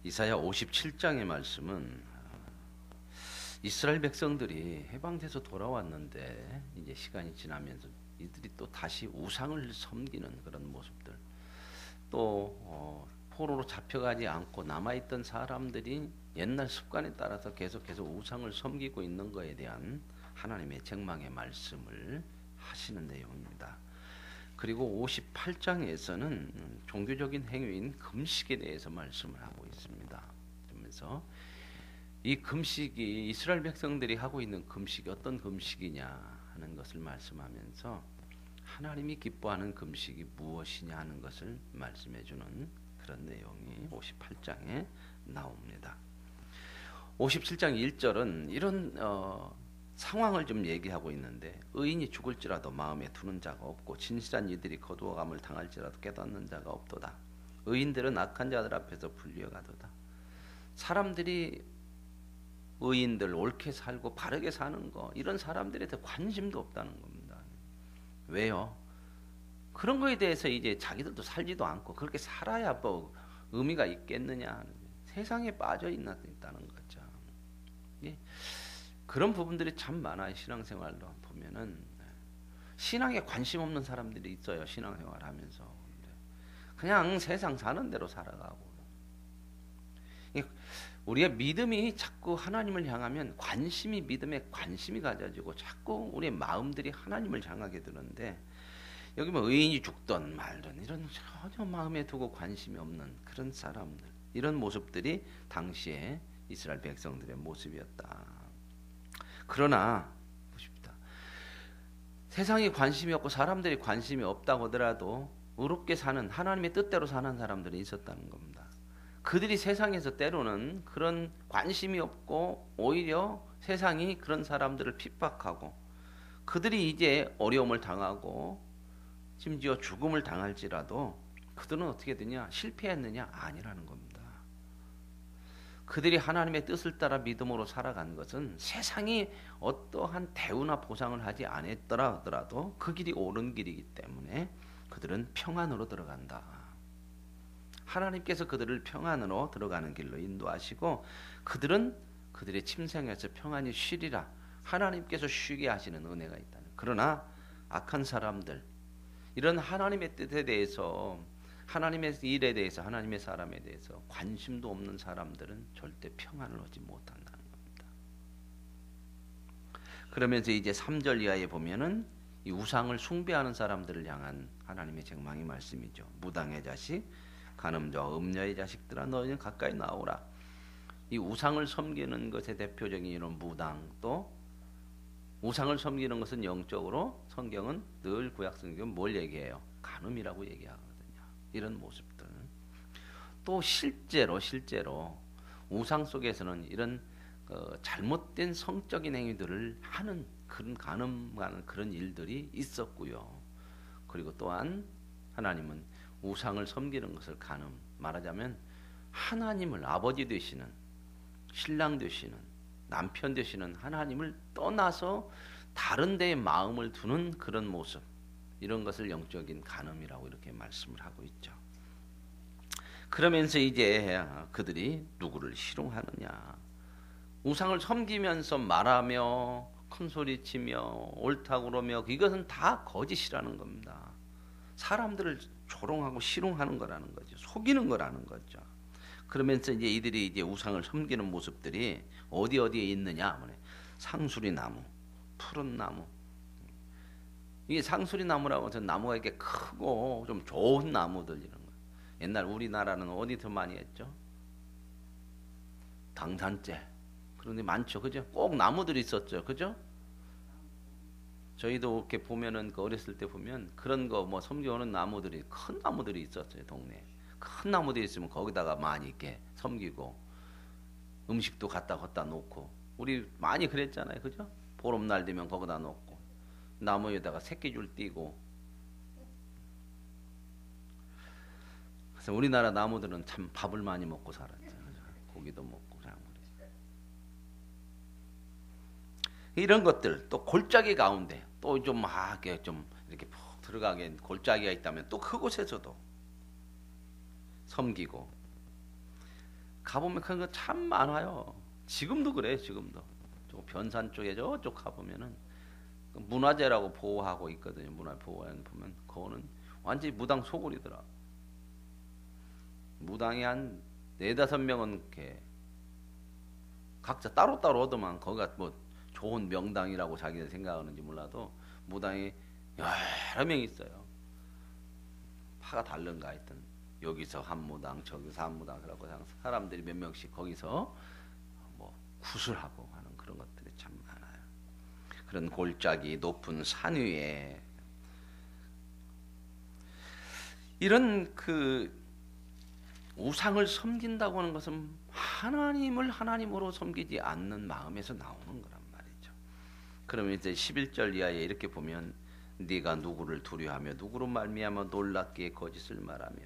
이사야 57장의 말씀은 이스라엘 백성들이 해방돼서 돌아왔는데 이제 시간이 지나면서 이들이 또 다시 우상을 섬기는 그런 모습들, 또 포로로 잡혀가지 않고 남아있던 사람들이 옛날 습관에 따라서 계속해서 우상을 섬기고 있는 것에 대한 하나님의 책망의 말씀을 하시는 내용입니다. 그리고 58장에서는 종교적인 행위인 금식에 대해서 말씀을 하고 있습니다. 그러면서 이 금식이 이스라엘 백성들이 하고 있는 금식이 어떤 금식이냐 하는 것을 말씀하면서 하나님이 기뻐하는 금식이 무엇이냐 하는 것을 말씀해 주는 그런 내용이 58장에 나옵니다. 57장 1절은 이런 상황을 좀 얘기하고 있는데, 의인이 죽을지라도 마음에 두는 자가 없고 진실한 이들이 거두어감을 당할지라도 깨닫는 자가 없도다. 의인들은 악한 자들 앞에서 불리어가도다. 사람들이 의인들, 옳게 살고 바르게 사는 거, 이런 사람들에 대해 관심도 없다는 겁니다. 왜요? 그런 거에 대해서 이제 자기들도 살지도 않고 그렇게 살아야 뭐 의미가 있겠느냐, 세상에 빠져 있다는 거죠. 예? 그런 부분들이 참 많아요. 신앙생활로 보면은 신앙에 관심 없는 사람들이 있어요. 신앙생활 하면서 그냥 세상 사는 대로 살아가고, 우리의 믿음이 자꾸 하나님을 향하면 믿음에 관심이 가져지고 자꾸 우리의 마음들이 하나님을 향하게 되는데, 여기 뭐 의인이 죽던 말든 이런 전혀 마음에 두고 관심이 없는 그런 사람들, 이런 모습들이 당시에 이스라엘 백성들의 모습이었다. 그러나 보십시다. 세상에 관심이 없고 사람들이 관심이 없다고 하더라도 의롭게 사는, 하나님의 뜻대로 사는 사람들이 있었다는 겁니다. 그들이 세상에서 때로는 그런 관심이 없고 오히려 세상이 그런 사람들을 핍박하고 그들이 이제 어려움을 당하고 심지어 죽음을 당할지라도 그들은 어떻게 되냐? 실패했느냐? 아니라는 겁니다. 그들이 하나님의 뜻을 따라 믿음으로 살아간 것은 세상이 어떠한 대우나 보상을 하지 않았더라 하더라도 그 길이 옳은 길이기 때문에 그들은 평안으로 들어간다. 하나님께서 그들을 평안으로 들어가는 길로 인도하시고 그들은 그들의 침상에서 평안히 쉬리라. 하나님께서 쉬게 하시는 은혜가 있다는. 그러나 악한 사람들, 이런 하나님의 뜻에 대해서, 하나님의 일에 대해서, 하나님의 사람에 대해서 관심도 없는 사람들은 절대 평안을 얻지 못한다는 겁니다. 그러면서 이제 3절 이하에 보면은 이 우상을 숭배하는 사람들을 향한 하나님의 책망의 말씀이죠. 무당의 자식, 간음자와 음녀의 자식들아, 너희는 가까이 나오라. 이 우상을 섬기는 것의 대표적인 이런 무당, 또 우상을 섬기는 것은 영적으로 성경은 늘 구약 성경은 뭘 얘기해요? 간음이라고 얘기하거든요. 이런 모습들. 또 실제로 우상 속에서는 이런 잘못된 성적인 행위들을 하는 그런 간음하는 그런 일들이 있었고요. 그리고 또한 하나님은 우상을 섬기는 것을 간음, 말하자면 하나님을, 아버지 되시는, 신랑 되시는, 남편 되시는 하나님을 떠나서 다른 데에 마음을 두는 그런 모습, 이런 것을 영적인 간음이라고 이렇게 말씀을 하고 있죠. 그러면서 이제 그들이 누구를 희롱하느냐, 우상을 섬기면서 말하며 큰소리치며 옳다고 그러며 이것은 다 거짓이라는 겁니다. 사람들을 조롱하고 희롱하는 거라는 거죠. 속이는 거라는 거죠. 그러면서 이제 이들이 이제 우상을 섬기는 모습들이 어디에 있느냐? 상수리 나무, 푸른 나무. 이게 상수리 나무라고 해서 나무가 이렇게 크고 좀 좋은 나무들 이런 거. 옛날 우리나라는 어디서 많이 했죠? 당산제. 그런데 많죠, 그죠? 꼭 나무들이 있었죠, 그죠? 저희도 이렇게 보면은 그 어렸을 때 보면 그런 거 뭐 섬겨오는 나무들이, 큰 나무들이 있었어요, 동네에. 큰 나무들이 있으면 거기다가 많이 이렇게 섬기고 음식도 갖다 놓고, 우리 많이 그랬잖아요, 그죠? 보름날 되면 거기다 놓고 나무에다가 새끼줄 띄고. 그래서 우리나라 나무들은 참 밥을 많이 먹고 살았죠, 그죠? 고기도 먹고 그냥 그랬어요. 이런 것들, 또 골짜기 가운데 또 좀 좀 이렇게 푹 들어가게 골짜기가 있다면 또 그곳에서도 섬기고, 가보면 그런 거 참 많아요. 지금도 그래. 지금도 저 변산 쪽에 저쪽 가보면은 문화재라고 보호하고 있거든요. 문화보호원 보면 그거는 완전히 무당 소굴이더라. 무당이 한 네다섯 명은 이렇게 각자 따로따로 오더만 거기가 뭐 좋은 명당이라고 자기들 생각하는지 몰라도 무당이 여러 명 있어요. 파가 다른가 하여튼 여기서 한 무당 저기서 한 무당 그러고 사람들이 몇 명씩 거기서 뭐 구슬하고 하는 그런 것들이 참 많아요. 그런 골짜기 높은 산 위에 이런 그 우상을 섬긴다고 하는 것은 하나님을 하나님으로 섬기지 않는 마음에서 나오는 거란 말이죠. 그러면 이제 11절 이하에 이렇게 보면 네가 누구를 두려워하며 누구로 말미암아 놀랍게 거짓을 말하며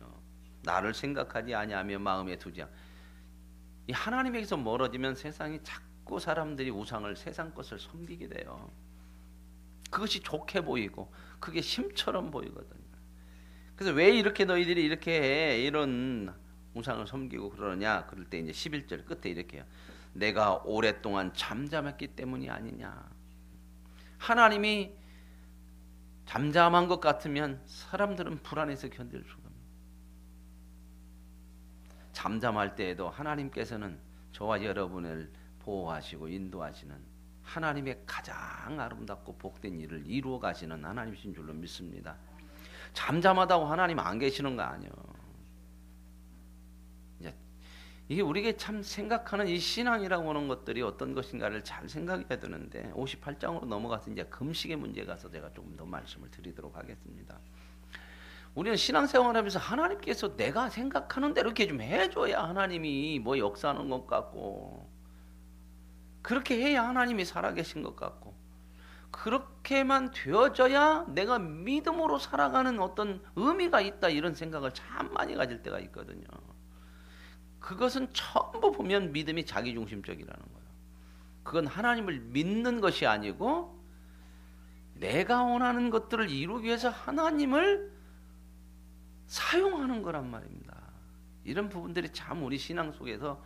나를 생각하지 아니하며 마음에 두지 않. 이 하나님에게서 멀어지면 세상이 자꾸 사람들이 우상을 세상 것을 섬기게 돼요. 그것이 좋게 보이고 그게 힘처럼 보이거든요. 그래서 왜 이렇게 너희들이 이렇게 해? 이런 우상을 섬기고 그러느냐? 그럴 때 이제 11절 끝에 이렇게 해요. 내가 오랫동안 잠잠했기 때문이 아니냐. 하나님이 잠잠한 것 같으면 사람들은 불안해서 견딜 수가 없습니다. 잠잠할 때에도 하나님께서는 저와 여러분을 보호하시고 인도하시는 하나님의 가장 아름답고 복된 일을 이루어 가시는 하나님이신 줄로 믿습니다. 잠잠하다고 하나님 안 계시는 거 아니에요. 이게 우리가 참 생각하는 이 신앙이라고 하는 것들이 어떤 것인가를 잘 생각해야 되는데 58장으로 넘어가서 이제 금식의 문제에 가서 제가 조금 더 말씀을 드리도록 하겠습니다. 우리는 신앙생활하면서 하나님께서 내가 생각하는 대로 이렇게 좀 해줘야 하나님이 뭐 역사하는 것 같고 그렇게 해야 하나님이 살아계신 것 같고 그렇게만 되어져야 내가 믿음으로 살아가는 어떤 의미가 있다 이런 생각을 참 많이 가질 때가 있거든요. 그것은 전부 보면 믿음이 자기중심적이라는 거예요. 그건 하나님을 믿는 것이 아니고 내가 원하는 것들을 이루기 위해서 하나님을 사용하는 거란 말입니다. 이런 부분들이 참 우리 신앙 속에서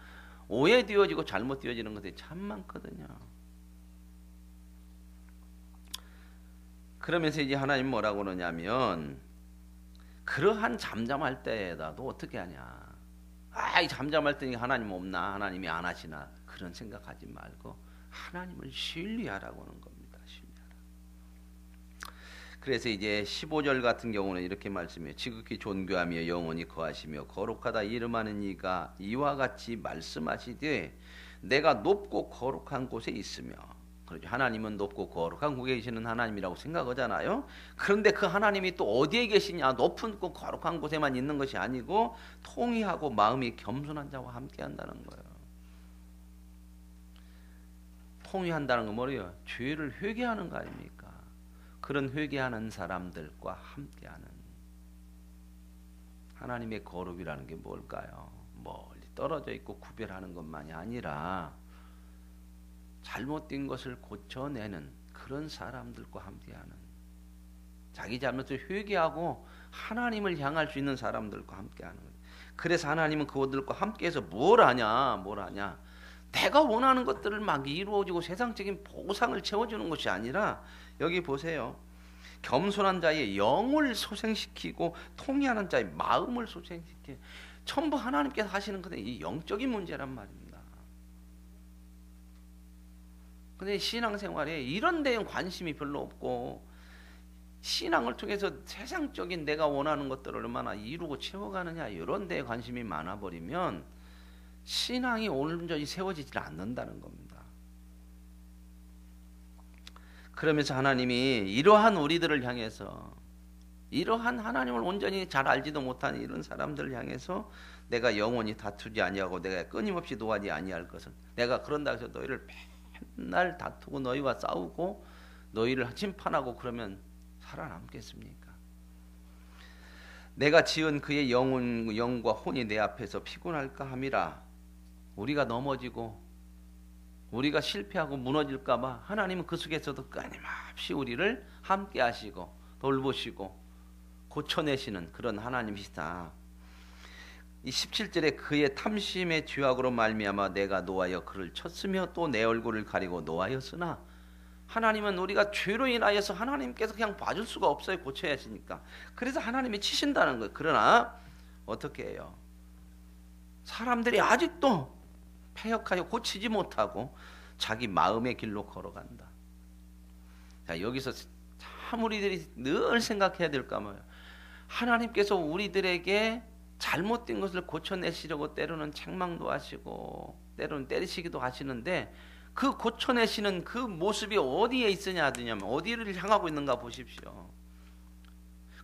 오해되어지고 잘못되어지는 것들이 참 많거든요. 그러면서 이제 하나님 뭐라고 그러냐면 그러한 잠잠할 때에다도 어떻게 하냐. 이 잠잠할 때 하나님 없나 하나님이 안 하시나 그런 생각하지 말고 하나님을 신뢰하라고 하는 겁니다. 신뢰하라. 그래서 이제 15절 같은 경우는 이렇게 말씀해요. 지극히 존귀하며 영원히 거하시며 거룩하다 이름하는 이가 이와 같이 말씀하시되 내가 높고 거룩한 곳에 있으며 그렇죠. 하나님은 높고 거룩한 곳에 계시는 하나님이라고 생각하잖아요. 그런데 그 하나님이 또 어디에 계시냐? 높은 곳 거룩한 곳에만 있는 것이 아니고 통의하고 마음이 겸손한 자와 함께 한다는 거예요. 통의한다는 건 뭐예요? 죄를 회개하는 거 아닙니까? 그런 회개하는 사람들과 함께하는 하나님의 거룩이라는 게 뭘까요? 멀리 떨어져 있고 구별하는 것만이 아니라 잘못된 것을 고쳐내는 그런 사람들과 함께하는 자기 잘못을 회개하고 하나님을 향할 수 있는 사람들과 함께하는 거예요. 그래서 하나님은 그들과 함께해서 뭘 하냐? 내가 원하는 것들을 막 이루어지고 세상적인 보상을 채워주는 것이 아니라 여기 보세요. 겸손한 자의 영을 소생시키고 통회하는 자의 마음을 소생시키고 전부 하나님께서 하시는 건데 이 영적인 문제란 말입니다. 근데 신앙생활에 이런 데에 관심이 별로 없고 신앙을 통해서 세상적인 내가 원하는 것들을 얼마나 이루고 채워가느냐 이런 데에 관심이 많아버리면 신앙이 온전히 세워지지 않는다는 겁니다. 그러면서 하나님이 이러한 우리들을 향해서 이러한 하나님을 온전히 잘 알지도 못하는 이런 사람들을 향해서 내가 영원히 다투지 아니하고 내가 끊임없이 노하지 아니할 것은 내가 그런다 해서 너희를 맨날 다투고 너희와 싸우고 너희를 심판하고 그러면 살아남겠습니까? 내가 지은 그의 영과 혼이 내 앞에서 피곤할까 함이라. 우리가 넘어지고 우리가 실패하고 무너질까 봐 하나님은 그 속에서도 끊임없이 우리를 함께 하시고 돌보시고 고쳐내시는 그런 하나님이시다. 이 17절에 그의 탐심의 죄악으로 말미암아 내가 노하여 그를 쳤으며 또 내 얼굴을 가리고 노하였으나 하나님은 우리가 죄로 인하여서 하나님께서 그냥 봐줄 수가 없어요. 고쳐야 하시니까. 그래서 하나님이 치신다는 거예요. 그러나 어떻게 해요? 사람들이 아직도 패역하여 고치지 못하고 자기 마음의 길로 걸어간다. 자, 여기서 참 우리들이 늘 생각해야 될까 뭐예요? 하나님께서 우리들에게 잘못된 것을 고쳐내시려고 때로는 책망도 하시고 때로는 때리시기도 하시는데 그 고쳐내시는 그 모습이 어디에 있으냐 하냐면 어디를 향하고 있는가 보십시오.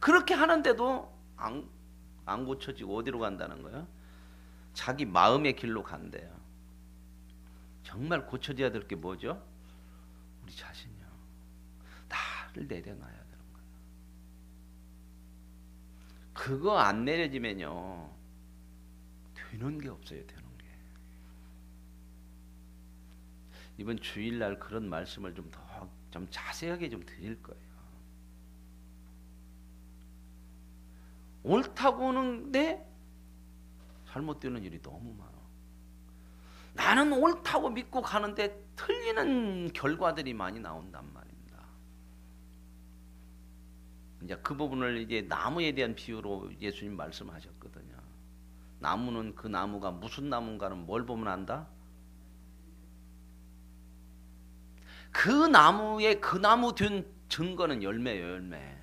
그렇게 하는데도 안 고쳐지고 어디로 간다는 거예요? 자기 마음의 길로 간대요. 정말 고쳐져야 될 게 뭐죠? 우리 자신이요. 나를 내려놔야 되는 거예요. 그거 안 내려지면요 되는 게 없어요. 되는 게. 이번 주일날 그런 말씀을 좀 자세하게 좀 드릴 거예요. 옳다고 하는데 잘못되는 일이 너무 많아. 나는 옳다고 믿고 가는데 틀리는 결과들이 많이 나온단 말입니다. 이제 그 부분을 이제 나무에 대한 비유로 예수님 말씀하셨거든요. 나무는 그 나무가 무슨 나무인가는 뭘 보면 안다? 그 나무에 그 나무 된 증거는 열매예요. 열매.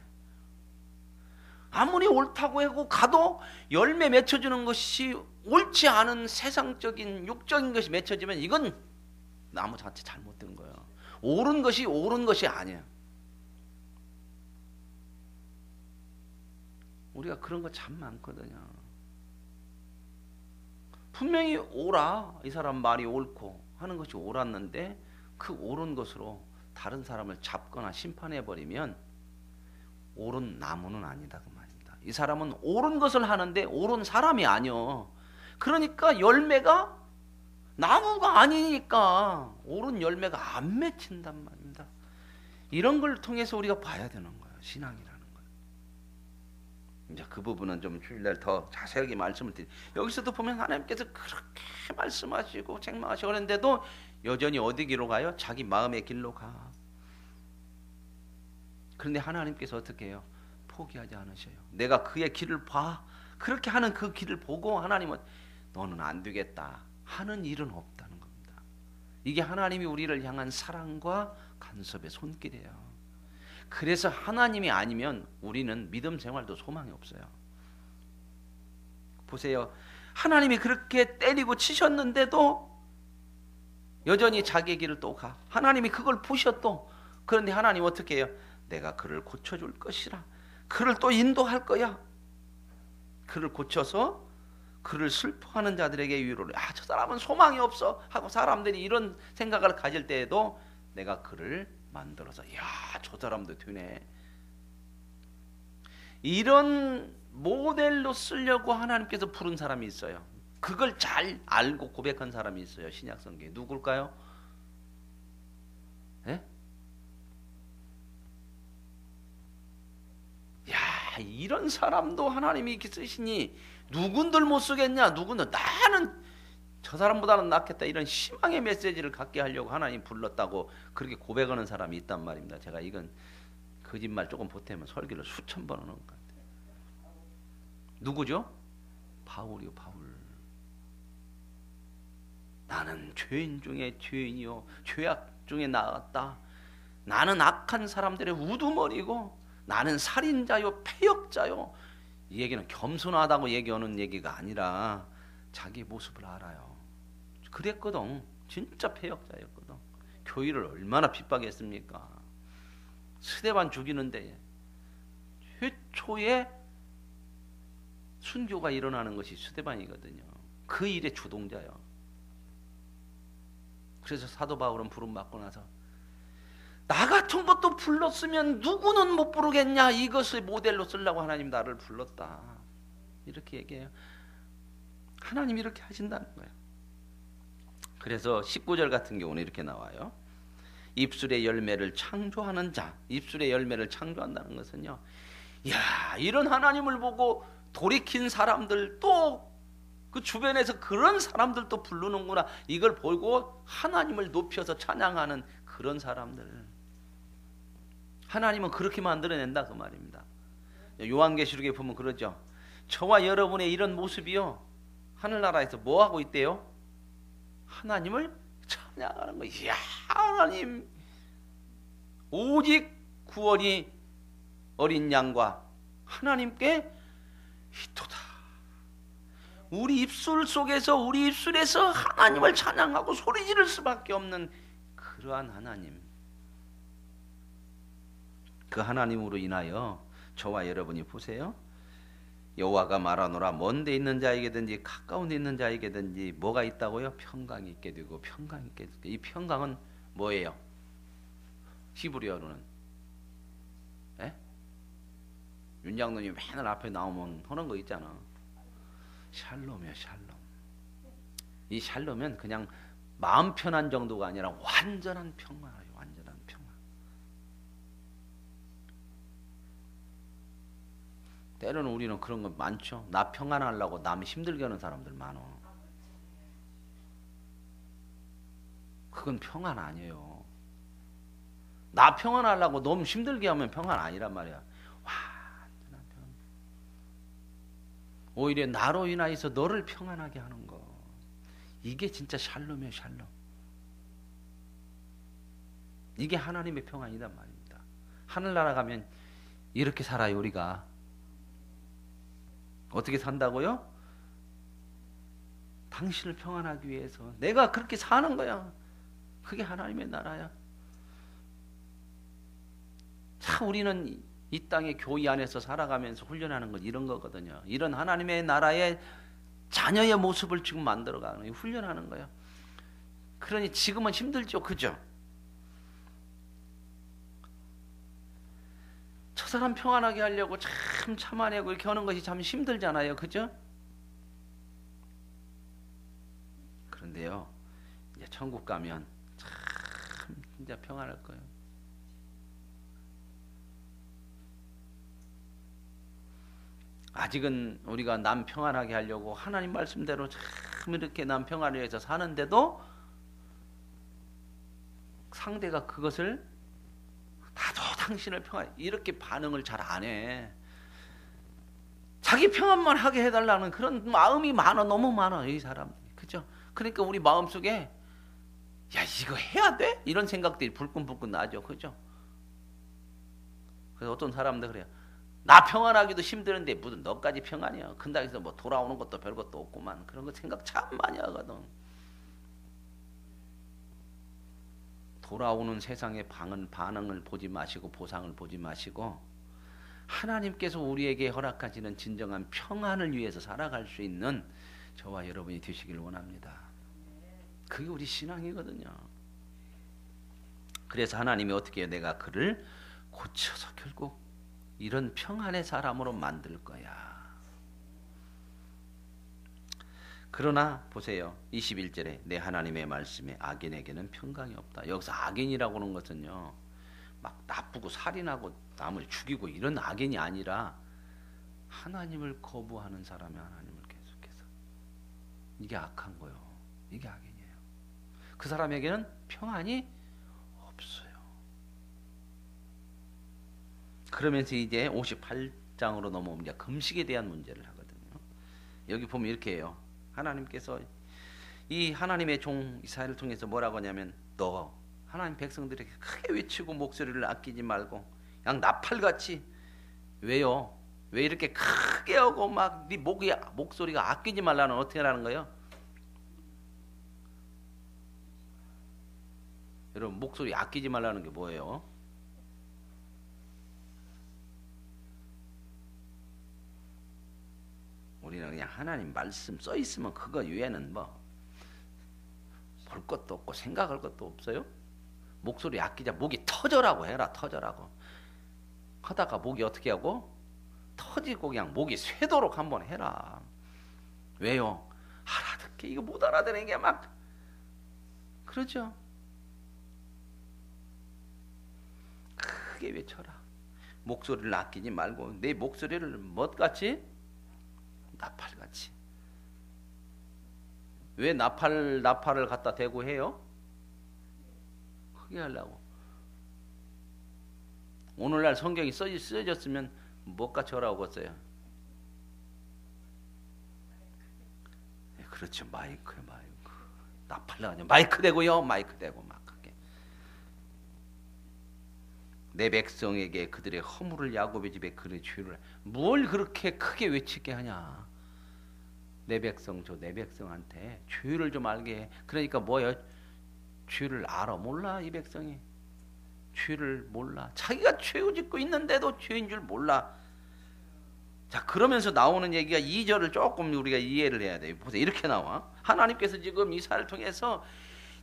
아무리 옳다고 하고 가도 열매 맺혀주는 것이 옳지 않은 세상적인 육적인 것이 맺혀지면 이건 나무 자체 잘못된 거예요. 옳은 것이 옳은 것이 아니에요. 우리가 그런 거 참 많거든요. 분명히 옳아. 이 사람 말이 옳고 하는 것이 옳았는데 그 옳은 것으로 다른 사람을 잡거나 심판해버리면 옳은 나무는 아니다 그 말입니다. 이 사람은 옳은 것을 하는데 옳은 사람이 아니요. 그러니까 열매가 나무가 아니니까 옳은 열매가 안 맺힌단 말입니다. 이런 걸 통해서 우리가 봐야 되는 거예요. 신앙이라는 걸. 이제 그 부분은 좀 주일날 더 자세하게 말씀을 드릴. 여기서도 보면 하나님께서 그렇게 말씀하시고 책망하시고 그랬는데도 여전히 어디 길로 가요? 자기 마음의 길로 가. 그런데 하나님께서 어떻게 해요? 포기하지 않으셔요. 내가 그의 길을 봐. 그렇게 하는 그 길을 보고 하나님은 너는 안 되겠다 하는 일은 없다는 겁니다. 이게 하나님이 우리를 향한 사랑과 간섭의 손길이에요. 그래서 하나님이 아니면 우리는 믿음 생활도 소망이 없어요. 보세요. 하나님이 그렇게 때리고 치셨는데도 여전히 자기의 길을 또 가. 하나님이 그걸 보셨도. 그런데 하나님 어떻게 해요? 내가 그를 고쳐줄 것이라. 그를 또 인도할 거야. 그를 고쳐서 그를 슬퍼하는 자들에게 위로를. 저 사람은 소망이 없어 하고 사람들이 이런 생각을 가질 때에도 내가 그를 만들어서 저 사람도 되네. 이런 모델로 쓰려고 하나님께서 부른 사람이 있어요. 그걸 잘 알고 고백한 사람이 있어요. 신약 성경에. 누굴까요? 예? 이런 사람도 하나님이 이렇게 쓰시니 누군들 못 쓰겠냐? 누군들 나는 저 사람보다는 낫겠다. 이런 희망의 메시지를 갖게 하려고 하나님 불렀다고 그렇게 고백하는 사람이 있단 말입니다. 제가 이건 거짓말 조금 보태면 설교를 수천 번 하는 것 같아요. 누구죠? 바울이요. 바울. 나는 죄인 중에 죄인이요 죄악 중에 나았다. 나는 악한 사람들의 우두머리고 나는 살인자요 패역자요. 이 얘기는 겸손하다고 얘기하는 얘기가 아니라 자기 모습을 알아요. 그랬거든. 진짜 패역자였거든. 교회를 얼마나 핍박했습니까? 스데반 죽이는데 최초의 순교가 일어나는 것이 스데반이거든요. 그 일의 주동자요. 그래서 사도 바울은 부름받고 나서 나 같은 것도 불렀으면 누구는 못 부르겠냐. 이것을 모델로 쓰려고 하나님 나를 불렀다. 이렇게 얘기해요. 하나님 이렇게 하신다는 거예요. 그래서 19절 같은 경우는 이렇게 나와요. 입술의 열매를 창조하는 자. 입술의 열매를 창조한다는 것은요. 이런 하나님을 보고 돌이킨 사람들 또 그 주변에서 그런 사람들도 부르는구나. 이걸 보고 하나님을 높여서 찬양하는 그런 사람들. 하나님은 그렇게 만들어낸다 그 말입니다. 요한계시록에 보면 그러죠. 저와 여러분의 이런 모습이요, 하늘나라에서 뭐 하고 있대요? 하나님을 찬양하는 거예요. 이야, 하나님 오직 구원이 어린 양과 하나님께 있도다. 우리 입술 속에서, 우리 입술에서 하나님을 찬양하고 소리 지를 수밖에 없는 그러한 하나님, 그 하나님으로 인하여 저와 여러분이 보세요. 여호와가 말하노라, 먼데 있는 자에게든지 가까운 데 있는 자에게든지 뭐가 있다고요? 평강이 있게 되고 평강이 있게 되고. 이 평강은 뭐예요? 히브리어로는 윤 장로님 맨날 앞에 나오면 하는 거 있잖아. 샬롬이야, 샬롬. 이 샬롬은 그냥 마음 편한 정도가 아니라 완전한 평화예요. 완전한 평화. 때로는 우리는 그런 거 많죠. 나 평안하려고 남 힘들게 하는 사람들 많어. 그건 평안 아니에요. 나 평안하려고 너무 힘들게 하면 평안 아니란 말이야. 완전한 평안. 오히려 나로 인하여서 너를 평안하게 하는 거. 이게 진짜 샬롬이에요, 샬롬. 이게 하나님의 평안이란 말입니다. 하늘나라 가면 이렇게 살아요, 우리가. 어떻게 산다고요? 당신을 평안하기 위해서. 내가 그렇게 사는 거야. 그게 하나님의 나라야. 참 우리는 이 땅의 교회 안에서 살아가면서 훈련하는 건 이런 거거든요. 이런 하나님의 나라의 자녀의 모습을 지금 만들어가는, 훈련하는 거예요. 그러니 지금은 힘들죠, 그죠? 저 사람 평안하게 하려고 참 참아내고 이렇게 하는 것이 참 힘들잖아요, 그죠? 그런데요, 이제 천국 가면 참 진짜 평안할 거예요. 아직은 우리가 남 평안하게 하려고 하나님 말씀대로 참 이렇게 남 평안을 위해서 사는데도 상대가 그것을 나도 당신을 평안, 이렇게 반응을 잘 안 해. 자기 평안만 하게 해달라는 그런 마음이 많아, 너무 많아 이 사람, 그죠? 그러니까 우리 마음속에 야 이거 해야 돼? 이런 생각들이 불끈불끈 나죠, 그죠? 그래서 어떤 사람들 그래요. 나 평안하기도 힘드는데 무슨 너까지 평안이야. 근당에서 뭐 돌아오는 것도 별것도 없구만. 그런 거 생각 참 많이 하거든. 돌아오는 세상의 반응을 보지 마시고 보상을 보지 마시고 하나님께서 우리에게 허락하시는 진정한 평안을 위해서 살아갈 수 있는 저와 여러분이 되시길 원합니다. 그게 우리 신앙이거든요. 그래서 하나님이 어떻게 해요? 내가 그를 고쳐서 결국 이런 평안의 사람으로 만들 거야. 그러나 보세요. 21절에 내 하나님의 말씀에 악인에게는 평강이 없다. 여기서 악인이라고 하는 것은요, 막 나쁘고 살인하고 남을 죽이고 이런 악인이 아니라 하나님을 거부하는 사람이 하나님을 계속해서, 이게 악한 거예요. 이게 악인이에요. 그 사람에게는 평안이 없어요. 그러면서 이제 58장으로 넘어오면 이제 금식에 대한 문제를 하거든요. 여기 보면 이렇게 해요. 하나님께서 이 하나님의 종 이스라엘을 통해서 뭐라고 하냐면, 너 하나님 백성들에게 크게 외치고 목소리를 아끼지 말고 양 나팔같이. 왜요? 왜 이렇게 크게 하고 막 네 목소리가 아끼지 말라는, 어떻게 하라는 거예요? 여러분, 목소리 아끼지 말라는 게 뭐예요? 우리는 그냥 하나님 말씀 써 있으면 그거 외에는 뭐 볼 것도 없고 생각할 것도 없어요. 목소리 아끼자. 목이 터져라고 해라. 터져라고. 하다가 목이 어떻게 하고 터지고 그냥 목이 쇠도록 한번 해라. 왜요? 알아듣게. 이거 못 알아듣는 게 막 그러죠. 크게 외쳐라. 목소리를 아끼지 말고 내 목소리를 뭐같이? 나팔같이. 왜 나팔을 갖다 대고 해요? 크게 하려고. 오늘날 성경이 쓰여졌으면 뭐가 저라고 써요? 네, 그렇죠. 마이크. 나팔 나가죠. 마이크 대고요. 마이크 대고 막 그게. 내 백성에게 그들의 허물을 야곱의 집에 그의 죄를 뭘 그렇게 크게 외치게 하냐. 내 백성한테 죄를 좀 알게 해. 그러니까 뭐예요? 죄를 알아 몰라 이 백성이. 죄를 몰라. 자기가 죄を짓고 있는데도 죄인 줄 몰라. 자, 그러면서 나오는 얘기가 2절을 조금 우리가 이해를 해야 돼요. 보세요. 이렇게 나와. 하나님께서 지금 이사를 통해서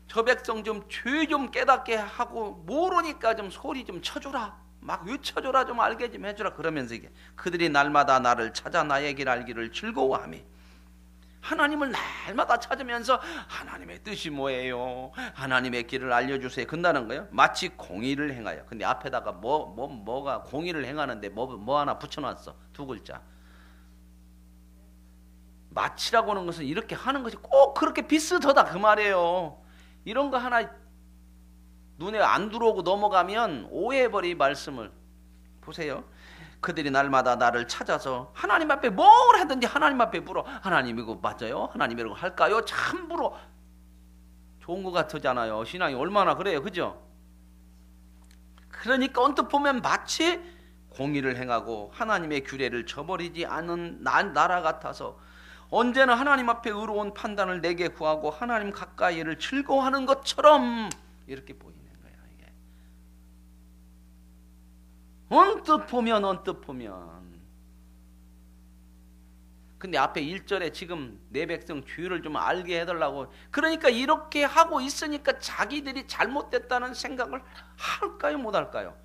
저 백성 좀 죄 좀 깨닫게 하고 모르니까 좀 소리 좀 쳐주라. 막 외쳐줘라. 좀 알게 좀 해주라. 그러면서 이게 그들이 날마다 나를 찾아 나의 길 알기를 즐거워하며 하나님을 날마다 찾으면서 하나님의 뜻이 뭐예요? 하나님의 길을 알려주세요. 근다는 거예요. 마치 공의를 행하여. 근데 앞에다가 뭐가 공의를 행하는데 뭐 하나 붙여놨어. 2글자. 마치라고 하는 것은 이렇게 하는 것이 꼭 그렇게 비슷하다 그 말이에요. 이런 거 하나 눈에 안 들어오고 넘어가면 오해해버리 말씀을. 보세요. 그들이 날마다 나를 찾아서 하나님 앞에 뭘 하든지 하나님 앞에 물어. 하나님 이거 맞아요? 하나님 이런 거 할까요? 참 물어. 좋은 것 같잖아요. 신앙이 얼마나 그래요. 그죠? 그러니까 언뜻 보면 마치 공의를 행하고 하나님의 규례를 저버리지 않은 나라 같아서 언제나 하나님 앞에 의로운 판단을 내게 구하고 하나님 가까이를 즐거워하는 것처럼 이렇게 보이는 거예요. 이게. 언뜻 보면 근데 앞에 1절에 지금 내 백성 죄를 좀 알게 해달라고. 그러니까 이렇게 하고 있으니까 자기들이 잘못됐다는 생각을 할까요? 못할까요?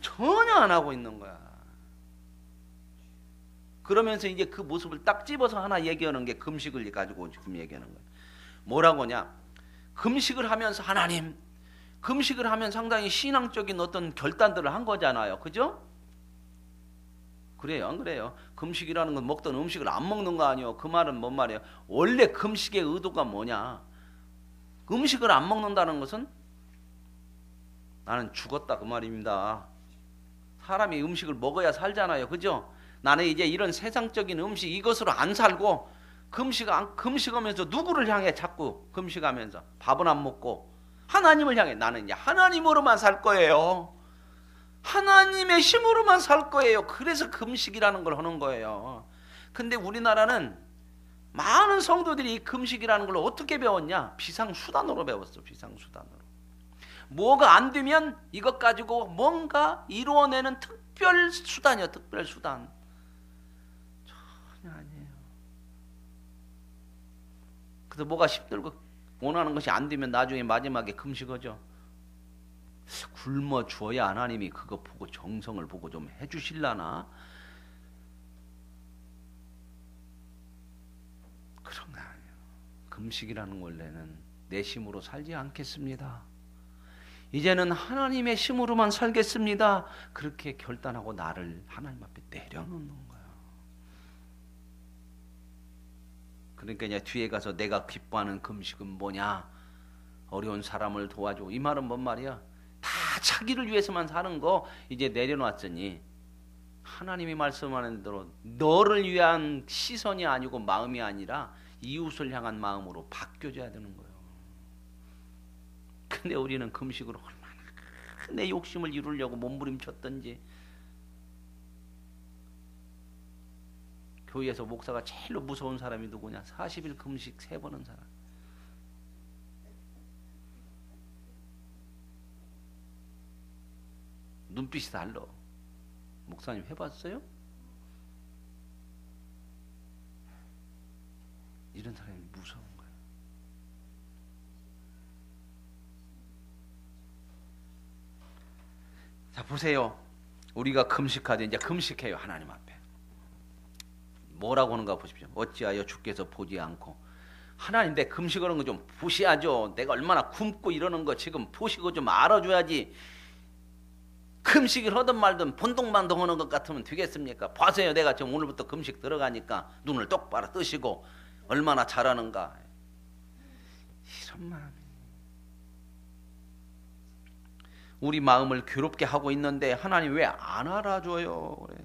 전혀 안 하고 있는 거야. 그러면서 이제 그 모습을 딱 집어서 하나 얘기하는 게 금식을 가지고 지금 얘기하는 거예요. 뭐라고 하냐? 금식을 하면서 하나님, 금식을 하면 상당히 신앙적인 어떤 결단들을 한 거잖아요. 그죠? 그래요, 안 그래요? 금식이라는 건 먹던 음식을 안 먹는 거 아니에요. 그 말은 뭔 말이에요? 원래 금식의 의도가 뭐냐? 음식을 안 먹는다는 것은 나는 죽었다 그 말입니다. 사람이 음식을 먹어야 살잖아요. 그죠? 나는 이제 이런 세상적인 음식 이것으로 안 살고 금식하면서 누구를 향해 자꾸 금식하면서 밥은 안 먹고 하나님을 향해 나는 이제 하나님으로만 살 거예요. 하나님의 힘으로만 살 거예요. 그래서 금식이라는 걸 하는 거예요. 근데 우리나라는 많은 성도들이 이 금식이라는 걸 어떻게 배웠냐? 비상수단으로 배웠어. 비상수단으로. 뭐가 안 되면 이것 가지고 뭔가 이루어내는 특별수단이야. 특별수단. 전혀 아니에요. 그래서 뭐가 힘들고 원하는 것이 안 되면 나중에 마지막에 금식하죠. 굶어 주어야 하나님이 그거 보고 정성을 보고 좀 해주실라나? 그런 거 아니에요. 금식이라는 원래는 내 힘으로 살지 않겠습니다. 이제는 하나님의 힘으로만 살겠습니다. 그렇게 결단하고 나를 하나님 앞에 내려놓는 거예요. 그러니까 이제 뒤에 가서 내가 기뻐하는 금식은 뭐냐? 어려운 사람을 도와주고. 이 말은 뭔 말이야? 다 자기를 위해서만 사는 거 이제 내려놨으니 하나님이 말씀하는 대로 너를 위한 시선이 아니고 마음이 아니라 이웃을 향한 마음으로 바뀌어져야 되는 거예요. 근데 우리는 금식으로 얼마나 내 욕심을 이루려고 몸부림쳤던지. 교회에서 목사가 제일로 무서운 사람이 누구냐? 40일 금식 3번 한 사람. 눈빛이 달라. 목사님 해봤어요? 이런 사람이 무서운 거예요. 자, 보세요. 우리가 금식하되 이제 금식해요. 하나님 앞에. 뭐라고 하는가 보십시오. 어찌하여 주께서 보지 않고. 하나님 내 금식하는 거 좀 보셔야죠. 내가 얼마나 굶고 이러는 거 지금 보시고 좀 알아줘야지. 금식을 하든 말든 본동반동하는 것 같으면 되겠습니까? 보세요. 내가 지금 오늘부터 금식 들어가니까 눈을 똑바로 뜨시고 얼마나 잘하는가. 이런 마음이. 우리 마음을 괴롭게 하고 있는데 하나님 왜 안 알아줘요? 그래.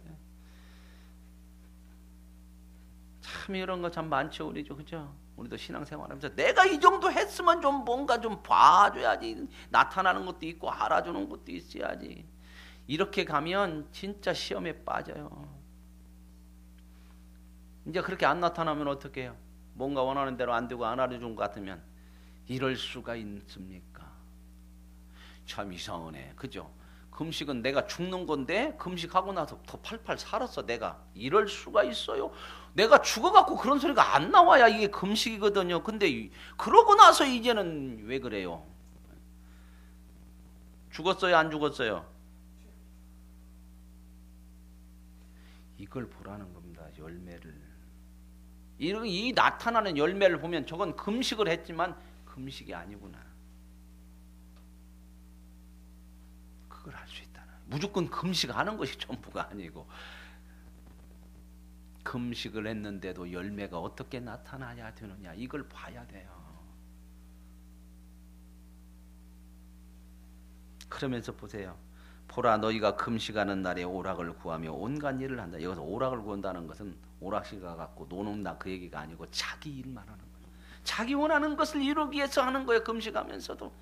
참 이런 거 참 많죠, 우리죠, 그죠? 우리도 신앙생활하면서 내가 이 정도 했으면 좀 뭔가 좀 봐줘야지. 나타나는 것도 있고 알아주는 것도 있어야지. 이렇게 가면 진짜 시험에 빠져요. 이제 그렇게 안 나타나면 어떻게 해요? 뭔가 원하는 대로 안 되고 안 알아준 것 같으면 이럴 수가 있습니까? 참 이상하네, 그죠? 금식은 내가 죽는 건데 금식하고 나서 더 팔팔 살았어. 내가 이럴 수가 있어요? 내가 죽어갖고 그런 소리가 안 나와야 이게 금식이거든요. 근데 그러고 나서 이제는 왜 그래요? 죽었어요, 안 죽었어요? 이걸 보라는 겁니다. 열매를. 이 나타나는 열매를 보면 저건 금식을 했지만 금식이 아니구나. 그걸 알 수 있다는. 무조건 금식하는 것이 전부가 아니고 금식을 했는데도 열매가 어떻게 나타나야 되느냐, 이걸 봐야 돼요. 그러면서 보세요. 보라, 너희가 금식하는 날에 오락을 구하며 온갖 일을 한다. 여기서 오락을 구한다는 것은 오락실 가갖고 노는다 그 얘기가 아니고 자기 일만 하는 거예요. 자기 원하는 것을 이루기 위해서 하는 거예요. 금식하면서도.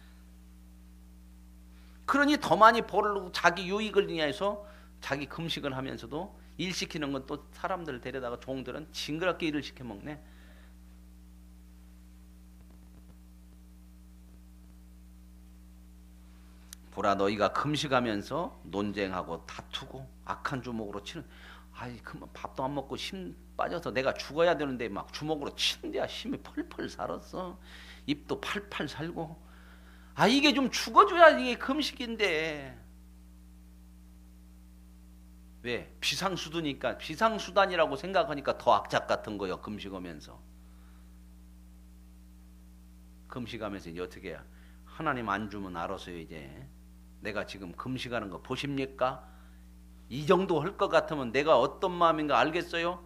그러니 더 많이 벌고 자기 유익을 위해서 자기 금식을 하면서도 일 시키는 건 또 사람들 데려다가 종들은 징그럽게 일을 시켜 먹네. 보라, 너희가 금식하면서 논쟁하고 다투고 악한 주먹으로 치는. 아이, 그만 밥도 안 먹고 힘 빠져서 내가 죽어야 되는데 막 주먹으로 치는데야 힘이 펄펄 살았어. 입도 팔팔 살고. 아, 이게 좀 죽어줘야 이게 금식인데. 왜? 비상수두니까. 비상수단이라고 생각하니까 더 악착 같은 거예요. 금식하면서. 금식하면서 이제 어떻게 해야? 하나님 안 주면 알아서요. 이제 내가 지금 금식하는 거 보십니까? 이 정도 할 것 같으면 내가 어떤 마음인가 알겠어요?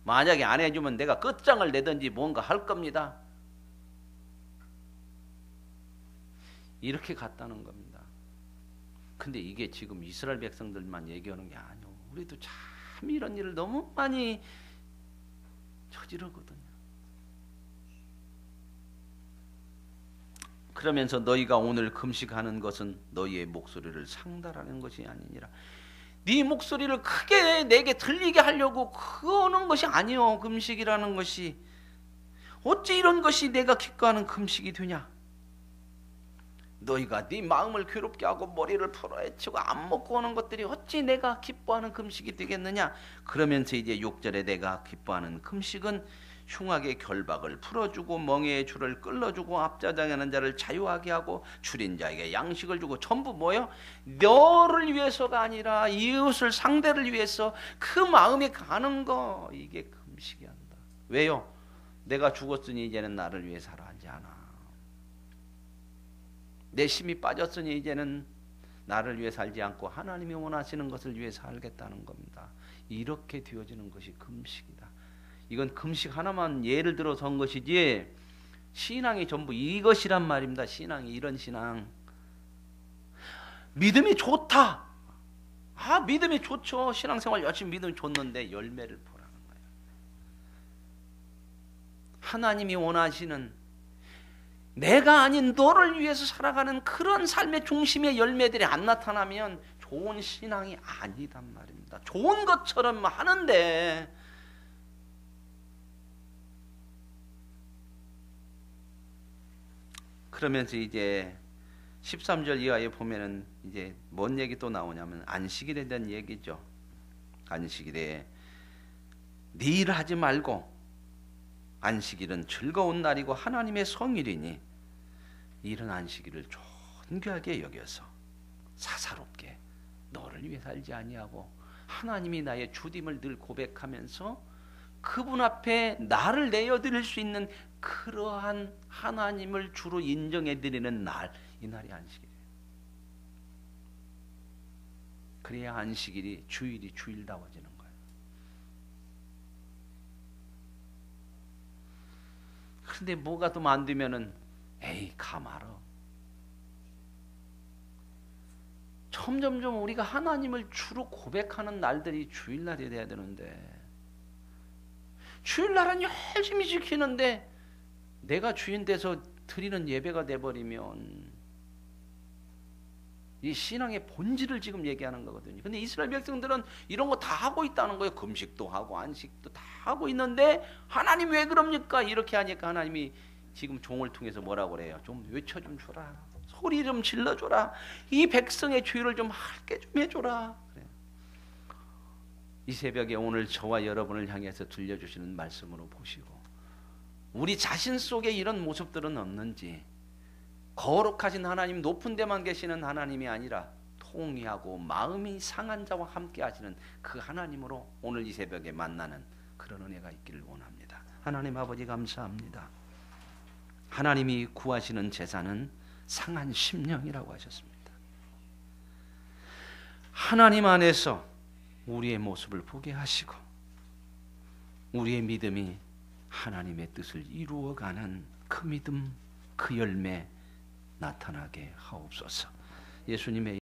만약에 안 해주면 내가 끝장을 내든지 뭔가 할 겁니다. 이렇게 갔다는 겁니다. 근데 이게 지금 이스라엘 백성들만 얘기하는 게 아니오. 우리도 참 이런 일을 너무 많이 저지르거든요. 그러면서 너희가 오늘 금식하는 것은 너희의 목소리를 상달하는 것이 아니니라. 네 목소리를 크게 내게 들리게 하려고 그러는 것이 아니오. 금식이라는 것이. 어찌 이런 것이 내가 기뻐하는 금식이 되냐? 너희가 네 마음을 괴롭게 하고 머리를 풀어헤치고 안 먹고 오는 것들이 어찌 내가 기뻐하는 금식이 되겠느냐? 그러면서 이제 6절에 내가 기뻐하는 금식은 흉악의 결박을 풀어주고 멍에의 줄을 끌어주고 앞좌장하는 자를 자유하게 하고 줄인 자에게 양식을 주고. 전부 뭐요? 너를 위해서가 아니라 이웃을 상대를 위해서 그 마음에 가는 거. 이게 금식이 한다. 왜요? 내가 죽었으니 이제는 나를 위해 살아하지 않아. 내 힘이 빠졌으니 이제는 나를 위해 살지 않고 하나님이 원하시는 것을 위해 살겠다는 겁니다. 이렇게 되어지는 것이 금식이다. 이건 금식 하나만 예를 들어서 한 것이지 신앙이 전부 이것이란 말입니다. 신앙이 이런 신앙. 믿음이 좋다. 아, 믿음이 좋죠. 신앙생활 열심히 믿음이 좋는데 열매를 보라는 거예요. 하나님이 원하시는 내가 아닌 너를 위해서 살아가는 그런 삶의 중심의 열매들이 안 나타나면 좋은 신앙이 아니단 말입니다. 좋은 것처럼 하는데 그러면서 이제 13절 이하에 보면은 이제 뭔 얘기 또 나오냐면 안식일에 대한 얘기죠. 안식일에 네 일 하지 말고 안식일은 즐거운 날이고 하나님의 성일이니 이런 안식일을 존귀하게 여겨서 사사롭게 너를 위해 살지 아니하고 하나님이 나의 주됨을 늘 고백하면서 그분 앞에 나를 내어드릴 수 있는 그러한 하나님을 주로 인정해드리는 날, 이 날이 안식일이에요. 그래야 안식일이 주일이 주일다워지는 거예요. 근데 뭐가 좀 안 되면은 에이 가말어. 점점점 우리가 하나님을 주로 고백하는 날들이 주일날이 돼야 되는데, 주일날은 열심히 지키는데 내가 주인 돼서 드리는 예배가 돼버리면 이 신앙의 본질을 지금 얘기하는 거거든요. 근데 이스라엘 백성들은 이런 거 다 하고 있다는 거예요. 금식도 하고 안식도 다 하고 있는데 하나님 왜 그럽니까? 이렇게 하니까 하나님이 지금 종을 통해서 뭐라고 그래요? 좀 외쳐 좀 줘라. 소리 좀 질러줘라. 이 백성의 죄를 좀 할게 좀 해줘라. 그래요. 이 새벽에 오늘 저와 여러분을 향해서 들려주시는 말씀으로 보시고, 우리 자신 속에 이런 모습들은 없는지, 거룩하신 하나님, 높은 데만 계시는 하나님이 아니라 통회하고 마음이 상한 자와 함께 하시는 그 하나님으로 오늘 이 새벽에 만나는 그런 은혜가 있기를 원합니다. 하나님 아버지 감사합니다. 하나님이 구하시는 제사는 상한 심령이라고 하셨습니다. 하나님 안에서 우리의 모습을 보게 하시고 우리의 믿음이 하나님의 뜻을 이루어가는 그 믿음, 그 열매 나타나게 하옵소서. 예수님의